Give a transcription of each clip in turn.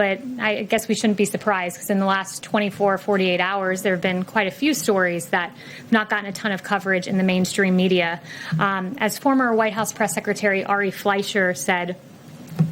But I guess we shouldn't be surprised because in the last 24, 48 hours, there have been quite a few stories that have not gotten a ton of coverage in the mainstream media. As former White House Press Secretary Ari Fleischer said,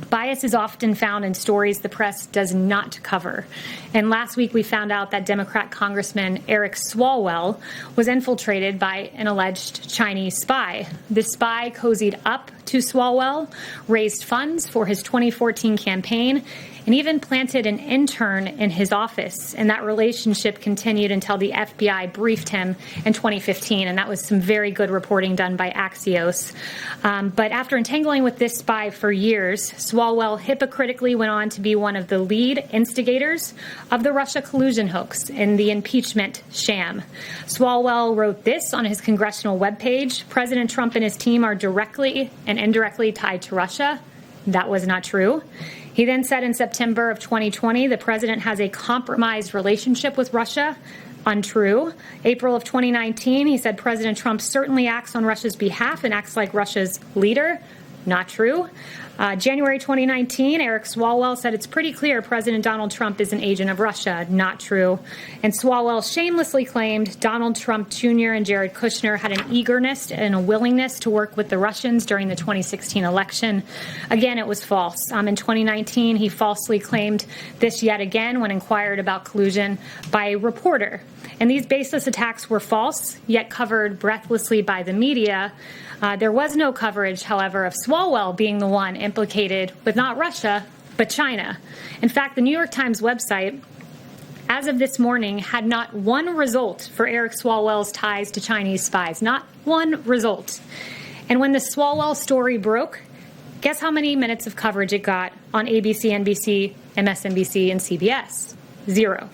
bias is often found in stories the press does not cover. And last week we found out that Democrat Congressman Eric Swalwell was infiltrated by an alleged Chinese spy. The spy cozied up to Swalwell, raised funds for his 2014 campaign, and even planted an intern in his office. And that relationship continued until the FBI briefed him in 2015. And that was some very good reporting done by Axios. But after entangling with this spy for years, Swalwell hypocritically went on to be one of the lead instigators of the Russia collusion hoax in the impeachment sham. Swalwell wrote this on his congressional webpage: President Trump and his team are directly and indirectly tied to Russia. That was not true. He then said in September of 2020, the president has a compromised relationship with Russia. Untrue. April of 2019, he said President Trump certainly acts on Russia's behalf and acts like Russia's leader. Not true. January 2019, Eric Swalwell said it's pretty clear President Donald Trump is an agent of Russia. Not true. And Swalwell shamelessly claimed Donald Trump Jr. and Jared Kushner had an eagerness and a willingness to work with the Russians during the 2016 election. Again, it was false. In 2019, he falsely claimed this yet again when inquired about collusion by a reporter. And these baseless attacks were false, yet covered breathlessly by the media. There was no coverage, however, of Swalwell being the one implicated with not Russia, but China. In fact, the New York Times website, as of this morning, had not one result for Eric Swalwell's ties to Chinese spies. Not one result. And when the Swalwell story broke, guess how many minutes of coverage it got on ABC, NBC, MSNBC, and CBS? 0.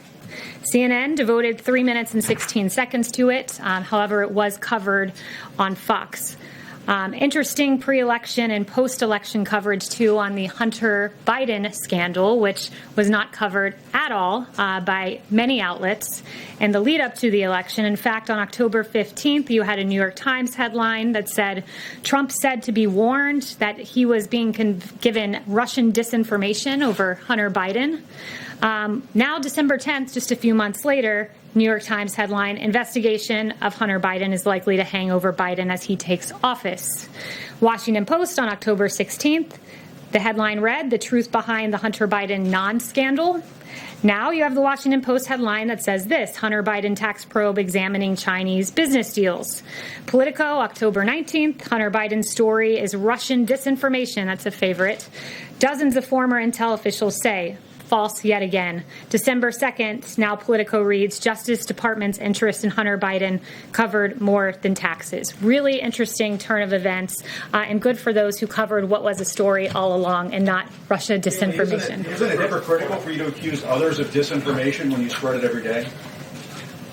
CNN devoted 3 minutes and 16 seconds to it. However, it was covered on Fox. Interesting pre-election and post-election coverage, too, on the Hunter Biden scandal, which was not covered at all by many outlets in the lead up to the election. In fact, on October 15th, you had a New York Times headline that said Trump said to be warned that he was being given Russian disinformation over Hunter Biden. Now, December 10th, just a few months later, New York Times headline, investigation of Hunter Biden is likely to hang over Biden as he takes office. Washington Post on October 16th, the headline read, the truth behind the Hunter Biden non-scandal. Now you have the Washington Post headline that says this, Hunter Biden tax probe examining Chinese business deals. Politico, October 19th, Hunter Biden's story is Russian disinformation. That's a favorite. Dozens of former intel officials say, false yet again. December 2nd, now Politico reads, Justice Department's interest in Hunter Biden covered more than taxes. Really interesting turn of events, and good for those who covered what was a story all along and not Russia disinformation. Isn't it hypocritical for you to accuse others of disinformation when you spread it every day?